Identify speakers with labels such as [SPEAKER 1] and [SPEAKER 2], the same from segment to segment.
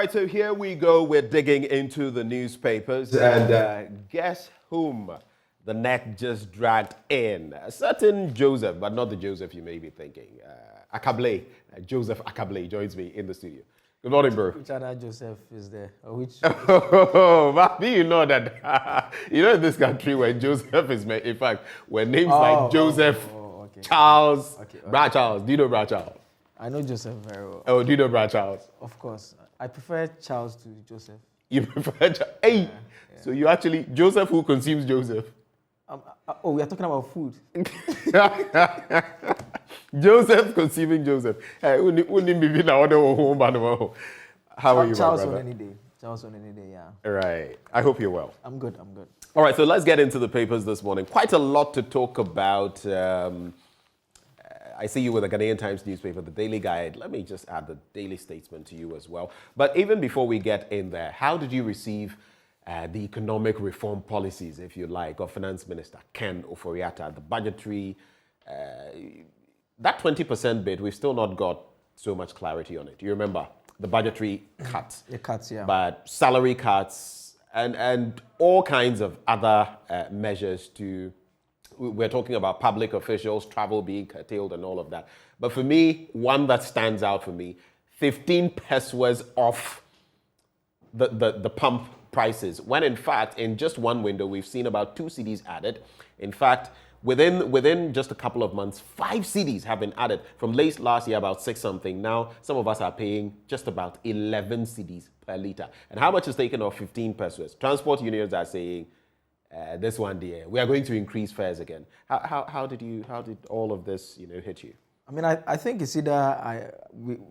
[SPEAKER 1] right, so here we go. We're digging into the newspapers, and guess whom the net just dragged in? A certain Joseph, but not the Joseph you may be thinking. Akable, Joseph Akable joins me in the studio. Good morning, bro.
[SPEAKER 2] Which other Joseph is there? Or which?
[SPEAKER 1] Oh, do you know that? In this country where Joseph is made, in fact, where names like Joseph,
[SPEAKER 2] okay.
[SPEAKER 1] Charles,
[SPEAKER 2] Okay.
[SPEAKER 1] Brad Charles. Do you know Brad Charles?
[SPEAKER 2] I know Joseph very well.
[SPEAKER 1] Oh, do you know Brad Charles?
[SPEAKER 2] Of course. I prefer Charles to Joseph.
[SPEAKER 1] You prefer Charles? Hey, yeah. So you actually, Joseph who consumes Joseph?
[SPEAKER 2] We are talking about food.
[SPEAKER 1] Joseph consuming Joseph. Hey, wouldn't be in order home. How are you,
[SPEAKER 2] Charles
[SPEAKER 1] my brother?
[SPEAKER 2] on any day. Charles on any day, yeah.
[SPEAKER 1] All right. I hope you're well.
[SPEAKER 2] I'm good.
[SPEAKER 1] All right, so let's get into the papers this morning. Quite a lot to talk about. I see you with the Ghanaian Times newspaper, the Daily Guide. Let me just add the Daily Statesman to you as well. But even before we get in there, how did you receive the economic reform policies, if you like, of Finance Minister Ken Ofori Attaa, the budgetary, that 20% bit, we've still not got so much clarity on it. Do you remember? The budgetary cuts.
[SPEAKER 2] The cuts, yeah.
[SPEAKER 1] But salary cuts and all kinds of other measures to... We're talking about public officials, travel being curtailed and all of that. But for me, one that stands out for me, 15 pesos off the pump prices. When in fact, in just one window, we've seen about 2 cedis added. In fact, within just a couple of months, 5 cedis have been added. From late last year, about 6 something. Now, some of us are paying just about 11 cedis per litre. And how much is taken off 15 pesos? Transport unions are saying, this one day we are going to increase fares again. How did all of this hit you?
[SPEAKER 2] I mean, I think it's either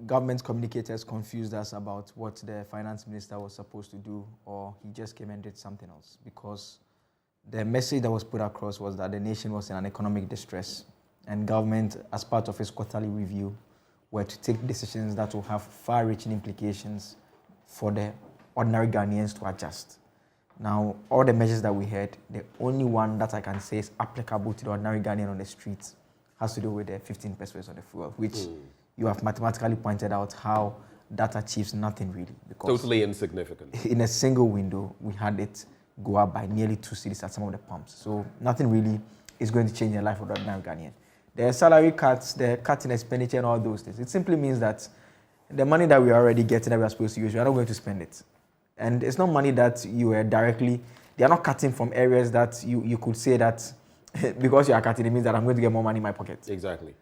[SPEAKER 2] government communicators confused us about what the finance minister was supposed to do, or he just came and did something else, because the message that was put across was that the nation was in an economic distress, and government, as part of its quarterly review, were to take decisions that will have far-reaching implications for the ordinary Ghanaians to adjust. Now, all the measures that we had, the only one that I can say is applicable to the ordinary Ghanaian on the streets has to do with the 15 pesos on the fuel, which you have mathematically pointed out how that achieves nothing really. Because
[SPEAKER 1] totally insignificant.
[SPEAKER 2] In a single window, we had it go up by nearly 2 cedis at some of the pumps. So nothing really is going to change the life of the ordinary Ghanaian. The salary cuts, the cut in expenditure and all those things, it simply means that the money that we are already getting that we are supposed to use, we are not going to spend it. And it's not money that you are directly, they are not cutting from areas that you could say that because you are cutting, it means that I'm going to get more money in my pocket.
[SPEAKER 1] Exactly.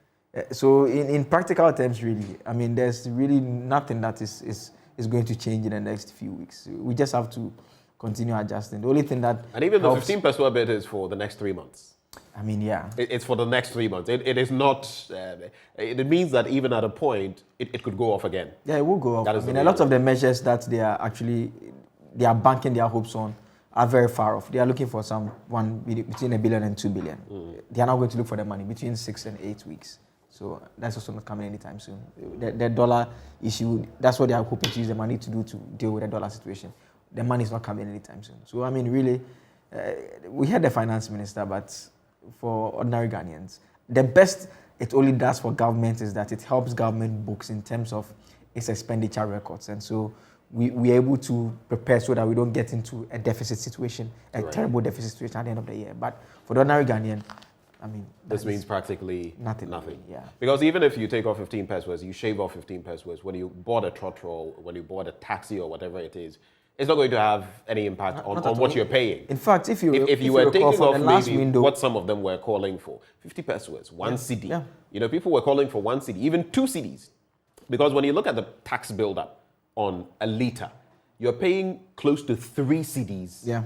[SPEAKER 2] So in practical terms, really, I mean, there's really nothing that is going to change in the next few weeks. We just have to continue adjusting. The only thing that
[SPEAKER 1] And even the 15 peso bit is for the next 3 months.
[SPEAKER 2] I mean, yeah.
[SPEAKER 1] It's for the next 3 months. It is not, it means that even at a point, it could go off again.
[SPEAKER 2] Yeah, it will go off. I mean, a lot of the measures that they are banking their hopes on are very far off. They are looking for between 1 billion and 2 billion. They are not going to look for the money between 6 and 8 weeks. So that's also not coming anytime soon. The dollar issue, that's what they are hoping to use the money to do to deal with the dollar situation. The money is not coming anytime soon. So, I mean, really, we had the finance minister, but for ordinary Ghanaians, the best it only does for government is that it helps government books in terms of its expenditure records. And so we are able to prepare so that we don't get into a deficit situation, terrible deficit situation at the end of the year. But for the ordinary Ghanaian, I mean...
[SPEAKER 1] This means practically nothing.
[SPEAKER 2] Yeah.
[SPEAKER 1] Because even if you take off 15 pesos, you shave off 15 pesos, when you board a trot roll, when you board a taxi or whatever it is, it's not going to have any impact on what you're paying.
[SPEAKER 2] In fact, if you
[SPEAKER 1] were taking off maybe
[SPEAKER 2] window,
[SPEAKER 1] what some of them were calling for, 50 pesos, 1 cedi.
[SPEAKER 2] Yeah.
[SPEAKER 1] People were calling for 1 cedi, even 2 cedis. Because when you look at the tax buildup on a litre, you're paying close to 3 cedis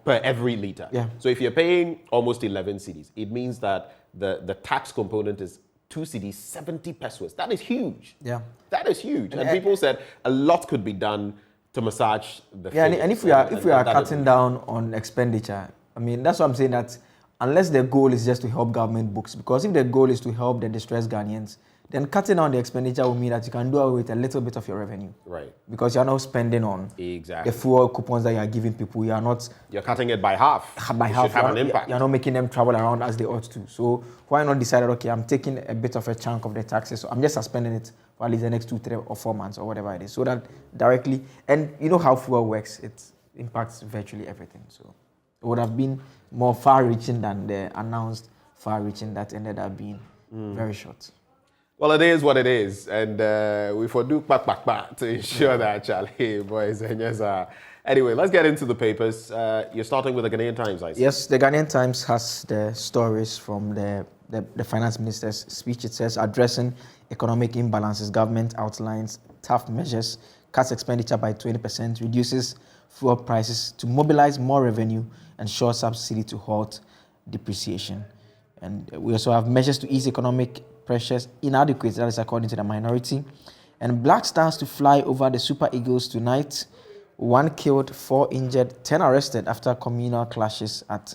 [SPEAKER 1] per every litre.
[SPEAKER 2] Yeah.
[SPEAKER 1] So if you're paying almost 11 cedis, it means that the tax component is 2 cedis, 70 pesos. That is huge.
[SPEAKER 2] Yeah.
[SPEAKER 1] That is huge. And people said a lot could be done to massage the figures.
[SPEAKER 2] And if we are cutting down on expenditure, I mean, that's what I'm saying, that unless the goal is just to help government books, because if the goal is to help the distressed Ghanaians, then cutting down the expenditure will mean that you can do away with a little bit of your revenue.
[SPEAKER 1] Right.
[SPEAKER 2] Because you're not spending on
[SPEAKER 1] Exactly.
[SPEAKER 2] the fuel coupons that you are giving people.
[SPEAKER 1] You're cutting it by half.
[SPEAKER 2] By half.
[SPEAKER 1] Should have an impact.
[SPEAKER 2] You're not making them travel around as they ought to. So why not decide, okay, I'm taking a bit of a chunk of the taxes, so I'm just suspending it for at least the next 2, 3, or 4 months or whatever it is, so that directly, and you know how fuel works, it impacts virtually everything. So it would have been more far-reaching than the announced far-reaching that ended up being very short.
[SPEAKER 1] Well, it is what it is, and we for do back to ensure that, Charlie, boys and yes. Anyway, let's get into the papers. You're starting with the Ghanaian Times, I see.
[SPEAKER 2] Yes, the Ghanaian Times has the stories from the finance minister's speech. It says, addressing economic imbalances, government outlines tough measures, cuts expenditure by 20%, reduces fuel prices to mobilize more revenue, and short subsidy to halt depreciation. And we also have measures to ease economic pressures inadequate, that is according to the minority. And Black Stars to fly over the Super Eagles tonight. 1 killed, 4 injured, 10 arrested after communal clashes at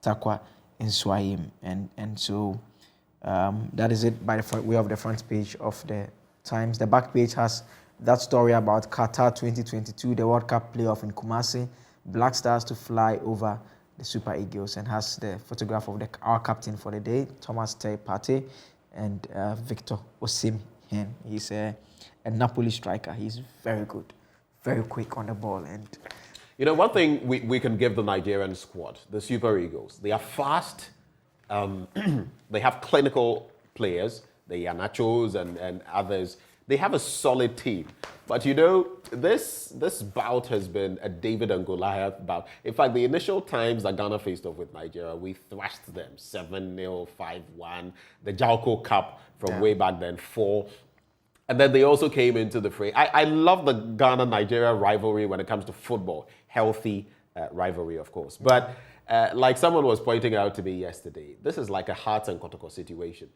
[SPEAKER 2] Takwa in Swahim. And so that is it by the way of the front page of the Times. The back page has that story about Qatar 2022, the World Cup playoff in Kumasi. Black Stars to fly over the Super Eagles, and has the photograph of our captain for the day, Thomas Partey, and Victor Osimhen. He's a Napoli striker. He's very good, very quick on the ball. And
[SPEAKER 1] you know, one thing we can give the Nigerian squad, the Super Eagles, they are fast. They have clinical players, the Iheanachos and others. They have a solid team. But you know, this bout has been a David and Goliath bout. In fact, the initial times that Ghana faced off with Nigeria, we thrashed them 7-0, 5-1, the Jalco Cup from way back then, 4. And then they also came into the fray. I love the Ghana-Nigeria rivalry when it comes to football. Healthy rivalry, of course. But like someone was pointing out to me yesterday, this is like a Hearts and Kotoko situation.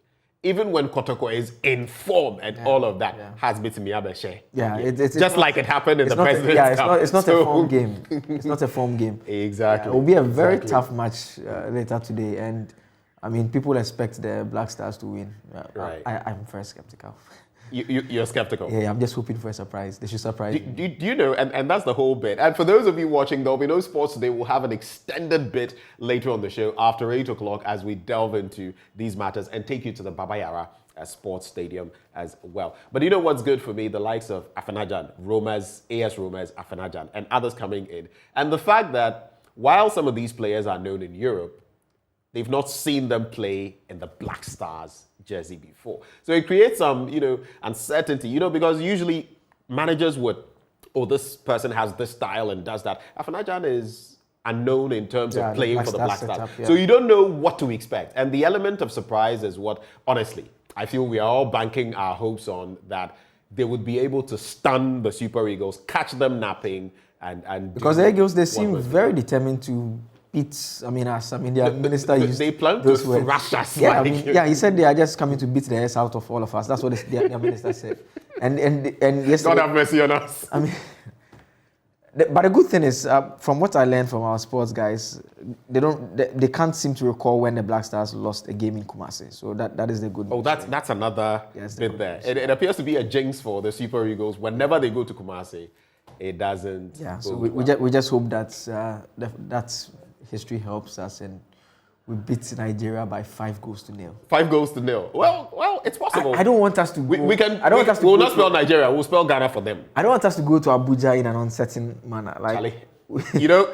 [SPEAKER 1] Even when Kotoko is in form and all of that, has beaten Miabeshe.
[SPEAKER 2] Yeah,
[SPEAKER 1] it's just like it happened in the President's Cup.
[SPEAKER 2] It's not a form game. It's not a form game.
[SPEAKER 1] Exactly.
[SPEAKER 2] It will be a very tough match later today. And I mean, people expect the Black Stars to win.
[SPEAKER 1] Right.
[SPEAKER 2] I'm very skeptical.
[SPEAKER 1] You're skeptical?
[SPEAKER 2] Yeah, I'm just hoping for a surprise. They should surprise me.
[SPEAKER 1] Do you know, and that's the whole bit. And for those of you watching, there'll be no sports today. We'll have an extended bit later on the show after 8 o'clock as we delve into these matters and take you to the Baba Yara Sports Stadium as well. But you know what's good for me? The likes of Afenajan, AS Romas, Afenajan, and others coming in. And the fact that while some of these players are known in Europe, they've not seen them play in the Black Stars jersey before. So it creates some, uncertainty, because usually managers would, this person has this style and does that. Afenajan is unknown in terms of playing for the Black Stars. So you don't know what to expect. And the element of surprise is what, honestly, I feel we are all banking our hopes on, that they would be able to stun the Super Eagles, catch them napping, and
[SPEAKER 2] because the Eagles, they seem very determined to beat, their minister used
[SPEAKER 1] they plan
[SPEAKER 2] those
[SPEAKER 1] to
[SPEAKER 2] words.
[SPEAKER 1] thrash us.
[SPEAKER 2] He said they are just coming to beat the ass out of all of us. That's what their minister said. And yesterday,
[SPEAKER 1] God have mercy on us.
[SPEAKER 2] But the good thing is, from what I learned from our sports guys, they can't seem to recall when the Black Stars lost a game in Kumasi. So that is the good news.
[SPEAKER 1] Oh, that's another bit there. It appears to be a jinx for the Super Eagles. Whenever they go to Kumasi, it doesn't.
[SPEAKER 2] Yeah. So we just hope that that's history helps us and we beat Nigeria by 5-0.
[SPEAKER 1] 5-0. Well, it's possible.
[SPEAKER 2] I don't want us to go.
[SPEAKER 1] We'll not spell Nigeria. We'll spell Ghana for them.
[SPEAKER 2] I don't want us to go to Abuja in an uncertain manner.
[SPEAKER 1] Charlie,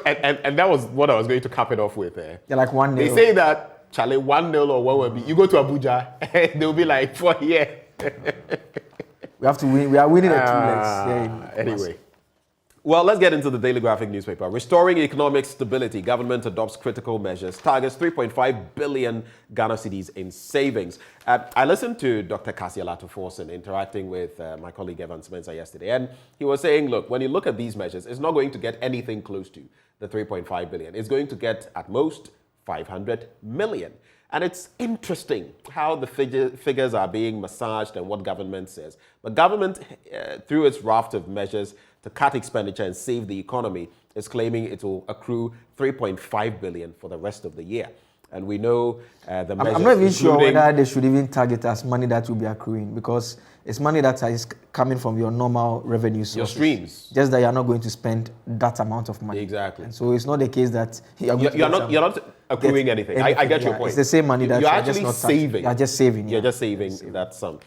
[SPEAKER 1] and that was what I was going to cap it off with.
[SPEAKER 2] They're like 1-0.
[SPEAKER 1] They say that, Charlie, 1-0 or what will be. You go to Abuja, they'll be like, for here.
[SPEAKER 2] We have to win. We are winning at 2 legs.
[SPEAKER 1] Anyway. Well, let's get into the Daily Graphic newspaper. Restoring economic stability. Government adopts critical measures. Targets 3.5 billion Ghana cedis in savings. I listened to Dr. Kasiala Forson interacting with my colleague Evan Spencer yesterday, and he was saying, look, when you look at these measures, it's not going to get anything close to the 3.5 billion. It's going to get, at most, 500 million. And it's interesting how the figures are being massaged and what government says. But government, through its raft of measures to cut expenditure and save the economy, is claiming it will accrue 3.5 billion for the rest of the year. And we know the measures.
[SPEAKER 2] I'm not even sure whether they should even target as money that will be accruing, because it's money that is coming from your normal revenue sources.
[SPEAKER 1] Your streams.
[SPEAKER 2] Just that you're not going to spend that amount of money.
[SPEAKER 1] Exactly.
[SPEAKER 2] And so it's not the case that you're
[SPEAKER 1] not accruing anything. I get your point.
[SPEAKER 2] It's the same money that
[SPEAKER 1] you're
[SPEAKER 2] you're
[SPEAKER 1] actually
[SPEAKER 2] just not
[SPEAKER 1] saving.
[SPEAKER 2] You're just saving.
[SPEAKER 1] You're just saving that sum.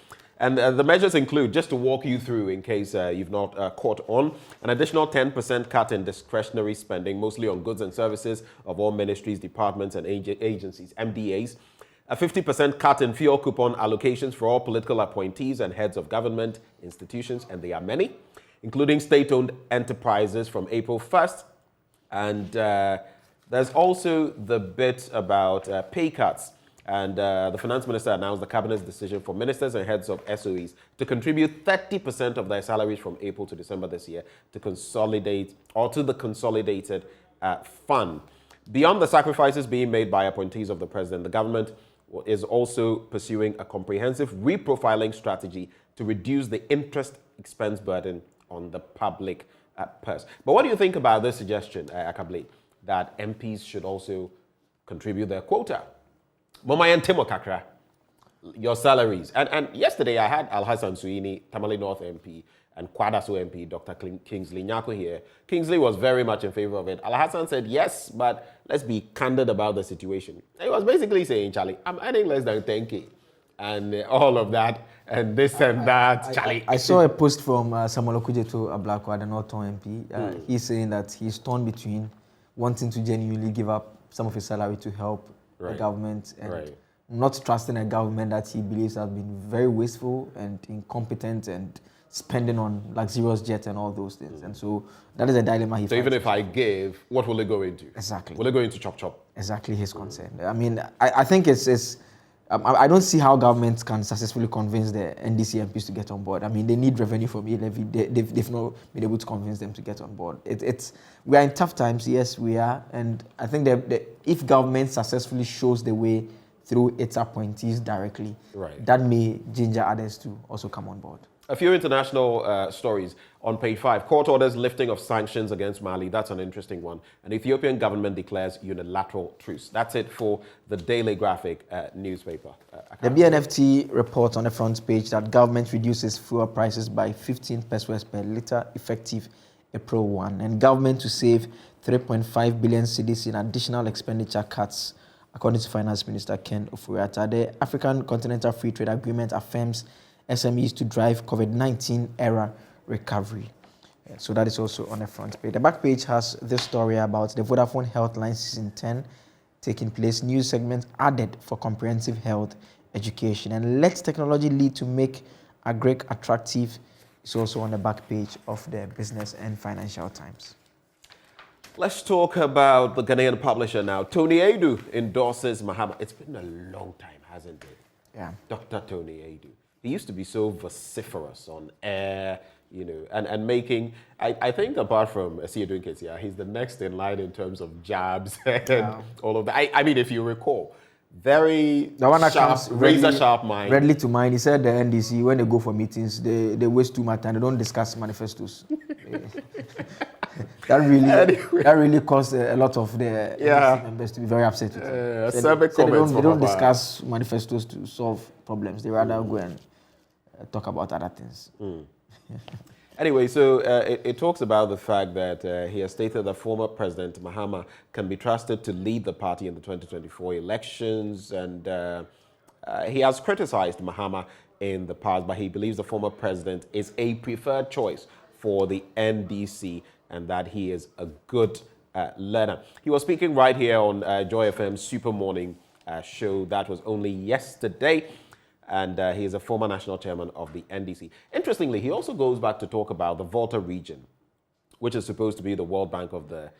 [SPEAKER 1] And the measures include, just to walk you through in case you've not caught on, an additional 10% cut in discretionary spending, mostly on goods and services of all ministries, departments, and agencies, MDAs. A 50% cut in fuel coupon allocations for all political appointees and heads of government institutions, and there are many, including state-owned enterprises from April 1st. And there's also the bit about pay cuts. And the finance minister announced the cabinet's decision for ministers and heads of SOEs to contribute 30% of their salaries from April to December this year to the consolidated fund. Beyond the sacrifices being made by appointees of the president, the government is also pursuing a comprehensive reprofiling strategy to reduce the interest expense burden on the public purse. But what do you think about this suggestion, Akable, that MPs should also contribute their quota? Momayan Timo Kakra, your salaries. And yesterday I had Al-Hassan Suini, Tamale North MP, and Kwadaso MP, Dr. Kingsley Nyako here. Kingsley was very much in favor of it. Al-Hassan said, yes, but let's be candid about the situation. He was basically saying, Charlie, I'm earning less than 10K. And all of that, and this and that, Charlie.
[SPEAKER 2] I saw a post from Samuel Okujeto Ablakwa, the Northern MP. He's saying that he's torn between wanting to genuinely give up some of his salary to help the government and not trusting a government that he believes has been very wasteful and incompetent and spending on luxurious jets and all those things. And so that is a dilemma he
[SPEAKER 1] So even if I give, what will it go into?
[SPEAKER 2] Exactly.
[SPEAKER 1] Will it go into chop?
[SPEAKER 2] Exactly his concern. I mean, I think I don't see how governments can successfully convince the NDC MPs to get on board. I mean, they need revenue from e-levy. They've not been able to convince them to get on board. We are in tough times, yes, we are. And I think that if government successfully shows the way through its appointees directly, that may ginger others to also come on board.
[SPEAKER 1] A few international stories on page 5. Court orders lifting of sanctions against Mali. That's an interesting one. And Ethiopian government declares unilateral truce. That's it for the Daily Graphic newspaper.
[SPEAKER 2] The BNFT reports on the front page that government reduces fuel prices by 15 pesos per litre effective April 1. And government to save 3.5 billion cedis in additional expenditure cuts, according to Finance Minister Ken Ofori Attaa. The African Continental Free Trade Agreement affirms SMEs to drive COVID-19 era recovery. So that is also on the front page. The back page has this story about the Vodafone Healthline Season 10 taking place. News segment added for comprehensive health education. And let technology lead to make agric attractive. It's also on the back page of the Business and Financial Times.
[SPEAKER 1] Let's talk about the Ghanaian publisher now. Tony Adu endorses Mahama. It's been a long time, hasn't it?
[SPEAKER 2] Yeah.
[SPEAKER 1] Dr. Tony Adu. He used to be so vociferous on air, and making, I think apart from Siyedun Ketia, he's the next in line in terms of jabs and all of that. I mean, if you recall, very sharp, razor-sharp mind.
[SPEAKER 2] Readily to mind, he said the NDC, when they go for meetings, they waste too much time. They don't discuss manifestos. That really caused a lot of the NDC members to be very upset with him. They don't discuss manifestos to solve problems. They rather go and talk about other things.
[SPEAKER 1] Anyway, so it talks about the fact that he has stated that former President Mahama can be trusted to lead the party in the 2024 elections, and he has criticized Mahama in the past, but he believes the former president is a preferred choice for the NDC and that he is a good learner. He was speaking right here on Joy FM's Super Morning show that was only yesterday. And he is a former national chairman of the NDC. Interestingly, he also goes back to talk about the Volta region, which is supposed to be the World Bank of the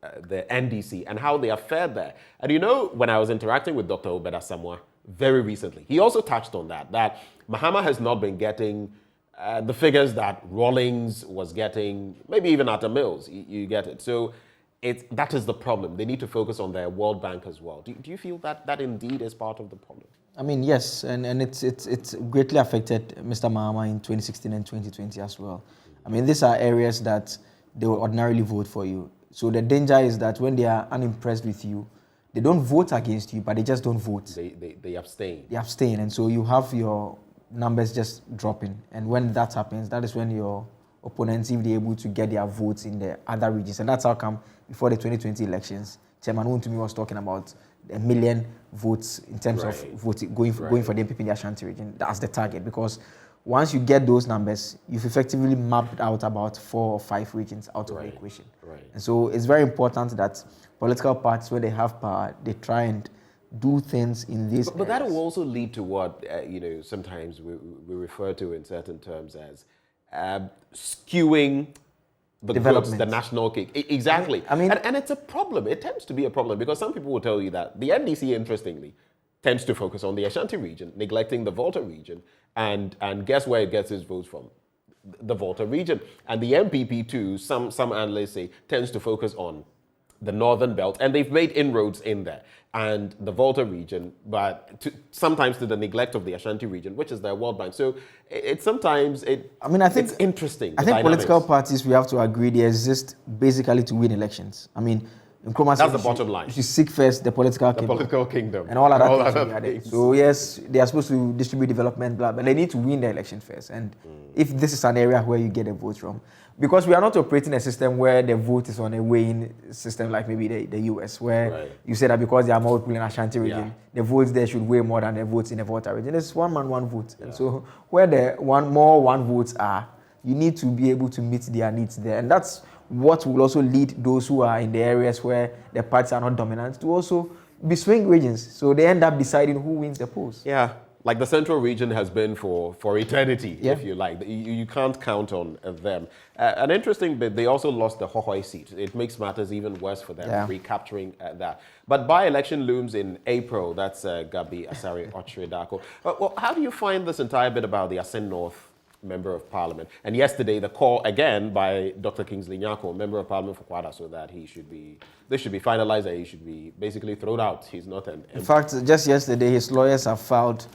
[SPEAKER 1] NDC, and how they are fared there. And when I was interacting with Dr. Obeda Samoa very recently, he also touched on that Mahama has not been getting the figures that Rawlings was getting, maybe even Atta Mills, you get it. So that is the problem. They need to focus on their World Bank as well. Do you feel that indeed is part of the problem?
[SPEAKER 2] I mean, yes, and it's greatly affected Mr. Mahama in 2016 and 2020 as well. I mean, these are areas that they will ordinarily vote for you. So the danger is that when they are unimpressed with you, they don't vote against you, but they just don't vote.
[SPEAKER 1] They abstain.
[SPEAKER 2] They abstain, and so you have your numbers just dropping. And when that happens, that is when your opponents, if they're able to get their votes in the other regions, and that's how come before the 2020 elections, Chairman Wontumi was talking about 1 million votes in terms of voting, going for the MPP in the Ashanti region. That's the target, because once you get those numbers, you've effectively mapped out about 4 or 5 regions out of the equation. And so it's very important that political parties, when they have power, they try and do things in these
[SPEAKER 1] But that will also lead to what, sometimes we refer to in certain terms as skewing the goods, the national cake. Exactly.
[SPEAKER 2] I mean,
[SPEAKER 1] and it's a problem. It tends to be a problem because some people will tell you that the NDC, interestingly, tends to focus on the Ashanti region, neglecting the Volta region. And guess where it gets its votes from? The Volta region. And the MPP, too, some analysts say, tends to focus on the northern belt. And they've made inroads in there. And the Volta region, but sometimes to the neglect of the Ashanti region, which is their world bank. So it's it's interesting.
[SPEAKER 2] I think political parties, we have to agree, they exist basically to win elections. I mean,
[SPEAKER 1] that's the bottom line.
[SPEAKER 2] You should seek first the political kingdom. And all other things. So yes, they are supposed to distribute development, blah, but they need to win the election first. And if this is an area where you get a vote from, because we are not operating a system where the vote is on a weighing system like maybe the US, where you say that because there are more people in Ashanti region, the votes there should weigh more than the votes in the Volta region. It's one man, one vote. And so where the one votes are, you need to be able to meet their needs there. And that's what will also lead those who are in the areas where the parties are not dominant to also be swing regions. So they end up deciding who wins the polls.
[SPEAKER 1] Yeah, like the central region has been for eternity, if you like. You can't count on them. An interesting bit, they also lost the Hohoi seat. It makes matters even worse for them, recapturing that. But by-election looms in April. That's Gabi Asare Ochredako. Well, how do you find this entire bit about the Asin North Member of Parliament? And yesterday, the call again by Dr. Kingsley Nyako, Member of Parliament for Kwada, so that this should be finalized and he should be basically thrown out. He's not an MP.
[SPEAKER 2] In fact, just yesterday, his lawyers have filed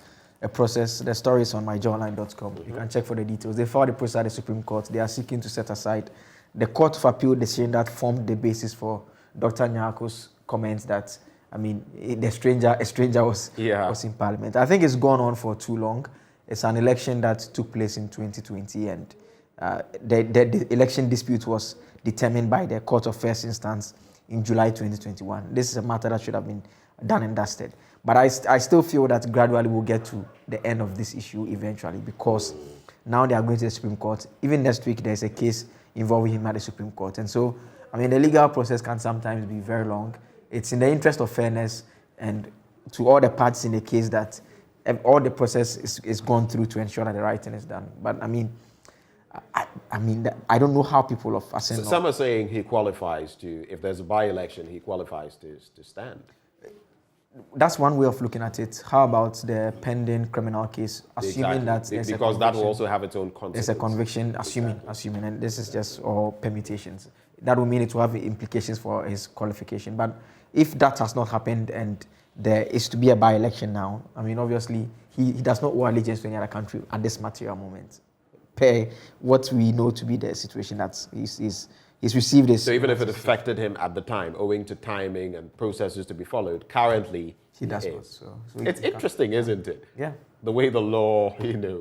[SPEAKER 2] a process. The story is on myjournal.com. You can check for the details. They filed a process at the Supreme Court. They are seeking to set aside the Court of Appeal decision that formed the basis for Dr. Nyako's comments that, I mean, a stranger was in Parliament. I think it's gone on for too long. It's an election that took place in 2020, and the election dispute was determined by the Court of First Instance in July 2021. This is a matter that should have been done and dusted. But I still feel that gradually we'll get to the end of this issue eventually, because now they are going to the Supreme Court. Even next week, there's a case involving him at the Supreme Court. And so, I mean, the legal process can sometimes be very long. It's in the interest of fairness and to all the parties in the case that all the process is gone through to ensure that the right thing is done. But I mean, I don't know how people of Asin.
[SPEAKER 1] Some are saying he qualifies to, if there's a by-election, he qualifies to stand.
[SPEAKER 2] That's one way of looking at it. How about the pending criminal case? Assuming that there's
[SPEAKER 1] because that will also have its own consequences.
[SPEAKER 2] There's a conviction, assuming, and this is just all permutations. That will mean it will have implications for his qualification. But if that has not happened and there is to be a by-election now, I mean, obviously, he does not owe allegiance to any other country at this material moment. Per what we know to be the situation that he's received this.
[SPEAKER 1] So even if it affected him at the time, owing to timing and processes to be followed, currently
[SPEAKER 2] he does not. So
[SPEAKER 1] it's interesting, isn't it?
[SPEAKER 2] Yeah.
[SPEAKER 1] The way the law,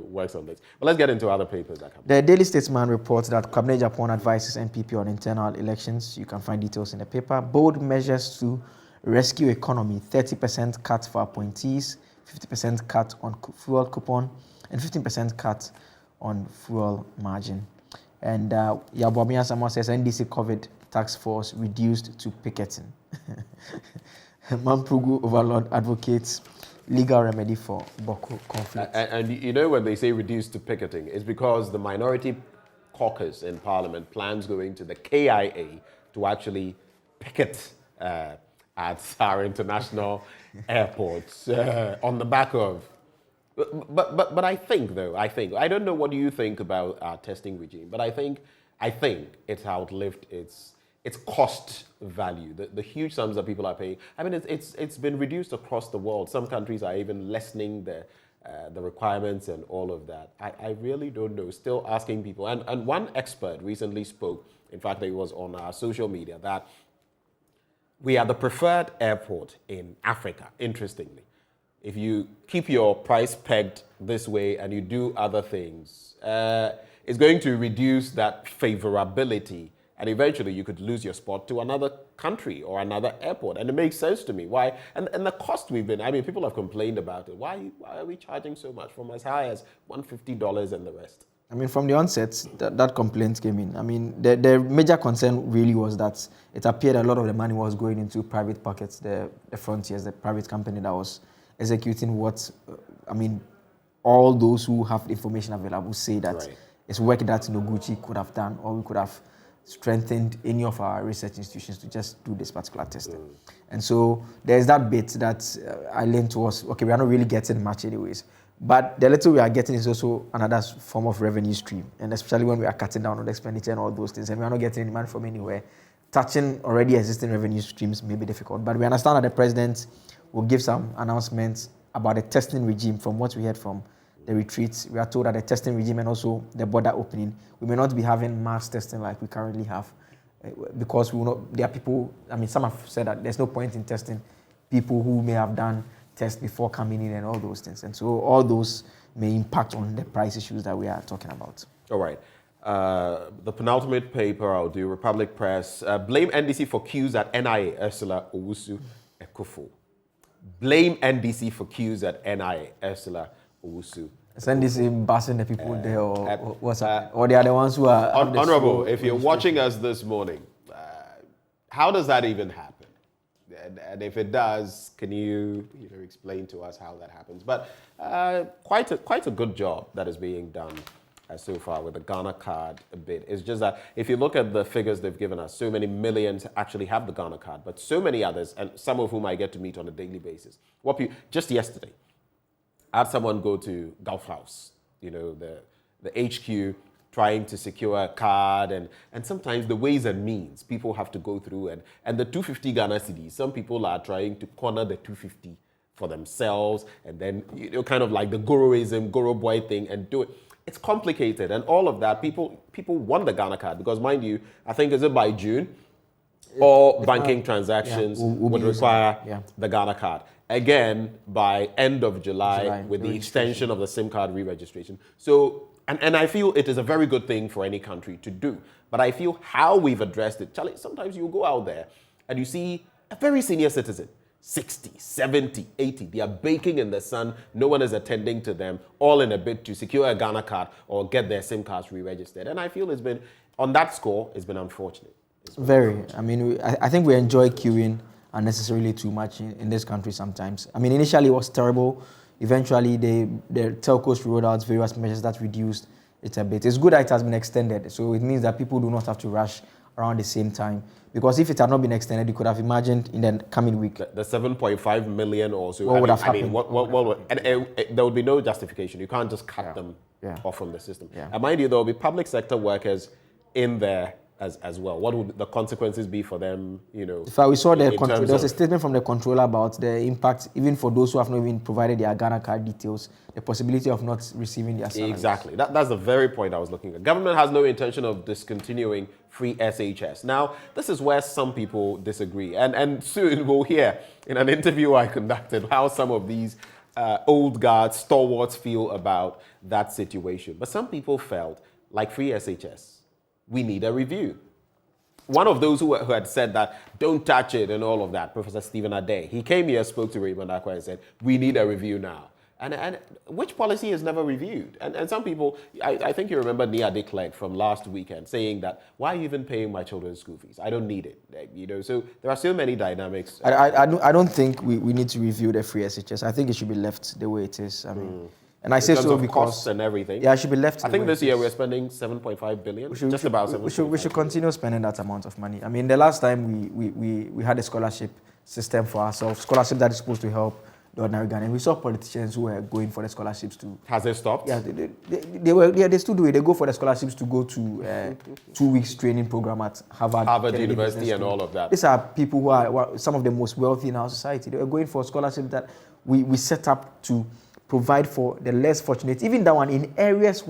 [SPEAKER 1] works on this. But let's get into other papers that come.
[SPEAKER 2] The Daily Statesman reports that Cabinet Japan advises NPP on internal elections. You can find details in the paper. Bold measures to rescue economy: 30% cut for appointees, 50% cut on fuel coupon, and 15% cut on fuel margin. And Yaboamia Samuel says NDC COVID task force reduced to picketing. Mampugu overlord advocates legal remedy for Boko conflict.
[SPEAKER 1] And when they say reduced to picketing, it's because the minority caucus in Parliament plans going to the KIA to actually picket at our international airports on the back of. But I think, I don't know what you think about our testing regime, but I think it's outlived its cost value. The huge sums that people are paying. I mean, it's been reduced across the world. Some countries are even lessening the requirements and all of that. I really don't know. Still asking people. And one expert recently spoke. In fact, it was on our social media that We are the preferred airport in Africa, interestingly. If you keep your price pegged this way and you do other things, it's going to reduce that favorability, and eventually you could lose your spot to another country or another airport. And it makes sense to me. Why? And the cost we've been, I mean, people have complained about it. Why are we charging so much, from as high as $150 and the rest?
[SPEAKER 2] I mean, from the onset, that complaint came in. I mean, the major concern really was that it appeared a lot of the money was going into private pockets, the Frontiers, the private company that was executing what, I mean, all those who have information available say that it's work that Noguchi could have done, or we could have strengthened any of our research institutions to just do this particular testing. And so there's that bit that I leaned towards, okay, we are not really getting much anyways. But the little we are getting is also another form of revenue stream, and especially when we are cutting down on the expenditure and all those things, and we are not getting any money from anywhere. Touching already existing revenue streams may be difficult, but we understand that the president will give some announcements about the testing regime. From what we heard from the retreats, we are told that the testing regime and also the border opening, we may not be having mass testing like we currently have, because we will not, there are people, I mean, some have said that there's no point in testing people who may have done test before coming in and all those things. And so all those may impact on the price issues that we are talking about.
[SPEAKER 1] All right. The penultimate paper I'll do, Republic Press, blame NDC for queues at NIA, Ursula Owusu Ekufo. Blame NDC for queues at NIA, Ursula Owusu.
[SPEAKER 2] Is NDC embarrassing the people there, or what's that? Or they are the ones who are...
[SPEAKER 1] Honorable, if you're watching us this morning, how does that even happen? And if it does, can you explain to us how that happens? But quite a good job that is being done so far with the Ghana card a bit. It's just that if you look at the figures they've given us, so many millions actually have the Ghana card, but so many others, and some of whom I get to meet on a daily basis. Just yesterday, I had someone go to Gov't House, the HQ, trying to secure a card, and sometimes the ways and means people have to go through, and the 250 Ghana cedis, some people are trying to corner the 250 for themselves, and then kind of like the Goroism, Goro boy thing, and do it. It's complicated, and all of that. People want the Ghana card because, mind you, I think is it by June, all banking transactions would require the Ghana card. Again, by end of July with the extension of the SIM card re-registration. So. And I feel it is a very good thing for any country to do. But I feel how we've addressed it, Charlie, sometimes you go out there and you see a very senior citizen, 60, 70, 80. They are baking in the sun. No one is attending to them, all in a bid to secure a Ghana card or get their SIM cards re-registered. And I feel it's been, on that score, it's been unfortunate.
[SPEAKER 2] I mean, I think we enjoy queuing unnecessarily too much in this country sometimes. I mean, initially it was terrible. Eventually, the telcos rolled out various measures that reduced it a bit. It's good that it has been extended, so it means that people do not have to rush around the same time. Because if it had not been extended, you could have imagined in the coming week.
[SPEAKER 1] The 7.5 million or so.
[SPEAKER 2] What would have happened?
[SPEAKER 1] There would be no justification. You can't just cut them off from the system. And mind you, there will be public sector workers in there as well. What would the consequences be for them, In
[SPEAKER 2] fact, we saw there was a statement from the controller about the impact, even for those who have not even provided their Ghana card details, the possibility of not receiving their salaries.
[SPEAKER 1] Exactly. That's the very point I was looking at. Government has no intention of discontinuing free SHS. Now, this is where some people disagree. And soon we'll hear in an interview I conducted how some of these old guard stalwarts feel about that situation. But some people felt like free SHS, we need a review. One of those who had said that, don't touch it and all of that, Professor Stephen Ade, he came here, spoke to Raymond Akwa and said, we need a review now. And which policy is never reviewed? And some people, I think you remember Nia de Klerk from last weekend saying that, why are you even paying my children's school fees? I don't need it. So there are so many dynamics.
[SPEAKER 2] I don't think we need to review the free SHS. I think it should be left the way it is. I mean, and I say so because
[SPEAKER 1] costs and everything.
[SPEAKER 2] Yeah, it should be left.
[SPEAKER 1] I think this year we're spending 7.5 billion. Just about 7.5.
[SPEAKER 2] We should continue spending that amount of money. I mean, the last time we had a scholarship system for ourselves, scholarship that is supposed to help the ordinary Ghanaian. We saw politicians who were going for the scholarships to.
[SPEAKER 1] Has it stopped?
[SPEAKER 2] Yeah, they still do it. They go for the scholarships to go to 2 weeks training program at Harvard
[SPEAKER 1] University and all of that.
[SPEAKER 2] These are people who are some of the most wealthy in our society. They are going for scholarships that we set up to provide for the less fortunate, even that one in areas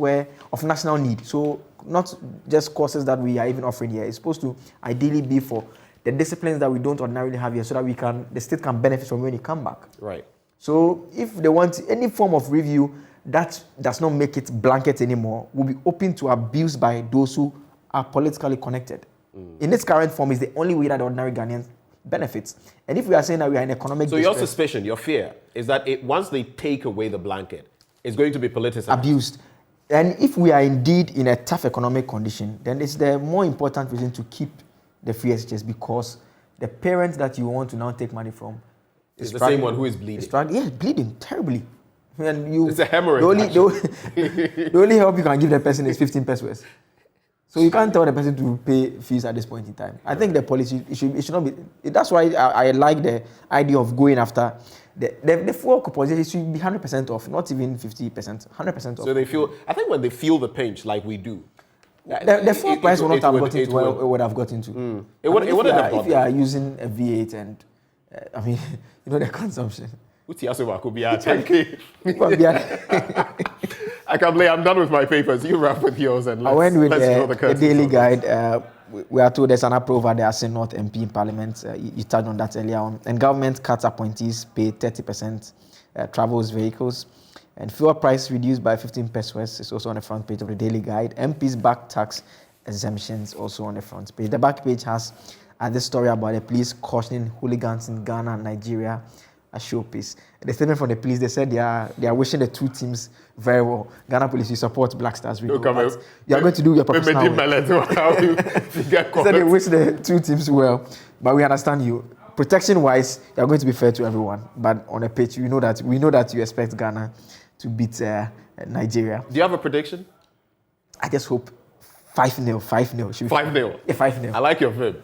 [SPEAKER 2] of national need. So not just courses that we are even offering here. It's supposed to ideally be for the disciplines that we don't ordinarily have here so that the state can benefit from when you come back.
[SPEAKER 1] Right.
[SPEAKER 2] So if they want any form of review that does not make it blanket anymore, will be open to abuse by those who are politically connected. In its current form is the only way that ordinary Ghanaians benefits. And if we are saying that we are in economic
[SPEAKER 1] distress, your suspicion, your fear, is that once they take away the blanket, it's going to be politicized.
[SPEAKER 2] Abused. And if we are indeed in a tough economic condition, then it's the more important reason to keep the free SHS, because the parent that you want to now take money from
[SPEAKER 1] is the same one who is bleeding.
[SPEAKER 2] Yeah, bleeding terribly. And
[SPEAKER 1] it's a hemorrhage.
[SPEAKER 2] The only help you can give the person is 15 pesos. So you can't tell the person to pay fees at this point in time. I think the policy, it should not be. That's why I like the idea of going after the fuel coupons. It should be 100% off, not even 50%, 100% off.
[SPEAKER 1] So they feel, I think when they feel the pinch like we do,
[SPEAKER 2] the fuel price will not have gotten to where it would have gotten to. If you are using a V8 and, I mean, you know, the consumption.
[SPEAKER 1] I can't believe I'm done with my papers. You wrap with yours and let's,
[SPEAKER 2] I went with
[SPEAKER 1] the
[SPEAKER 2] Daily Guide. We are told there's an uproar over the Asin North MP in Parliament. You touched on that earlier on. And government cuts appointees pay 30% travels vehicles. And fuel price reduced by 15 pesos is also on the front page of the Daily Guide. MPs back tax exemptions also on the front page. The back page has this story about the police cautioning hooligans in Ghana and Nigeria. A showpiece. The statement from the police, they said they are wishing the two teams very well. Ghana Police, you support Black Stars. You are going to do your professional work. So they wish the two teams well, but we understand you. Protection-wise, you are going to be fair to everyone. But on the pitch, we know that you expect Ghana to beat Nigeria.
[SPEAKER 1] Do you have a prediction?
[SPEAKER 2] I just hope 5-0. 5-0.
[SPEAKER 1] 5-0?
[SPEAKER 2] Yeah, 5-0.
[SPEAKER 1] I like your vim.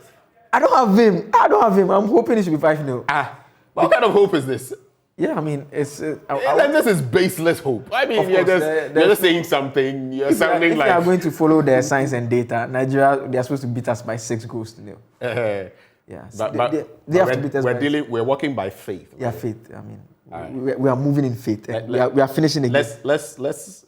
[SPEAKER 2] I don't have him. I'm hoping it should be 5-0.
[SPEAKER 1] What kind of hope is this?
[SPEAKER 2] Yeah, I mean, it's...
[SPEAKER 1] this is baseless hope. I mean, you're just saying something. You're sounding like...
[SPEAKER 2] If you are going to follow the science and data, Nigeria, they are supposed to beat us by 6 goals to 0.
[SPEAKER 1] Yeah.
[SPEAKER 2] They have to beat us
[SPEAKER 1] we're working by faith.
[SPEAKER 2] Yeah, faith. I mean, we are moving in faith. We are finishing again.
[SPEAKER 1] Let's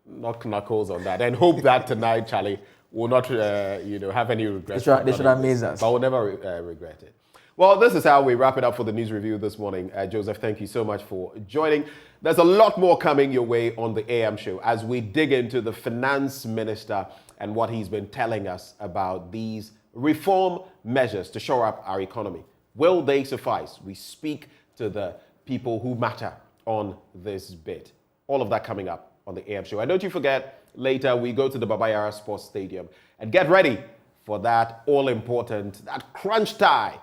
[SPEAKER 1] knock knuckles on that and hope that tonight, Charlie, will not have any regrets.
[SPEAKER 2] They should amaze us.
[SPEAKER 1] But we'll never regret it. Well, this is how we wrap it up for the news review this morning. Joseph, thank you so much for joining. There's a lot more coming your way on the AM show as we dig into the finance minister and what he's been telling us about these reform measures to shore up our economy. Will they suffice? We speak to the people who matter on this bit. All of that coming up on the AM show. And don't you forget, later we go to the Baba Yara Sports Stadium and get ready for that all-important, that crunch tie.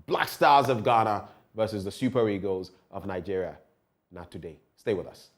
[SPEAKER 1] Black Stars of Ghana versus the Super Eagles of Nigeria. Not today. Stay with us.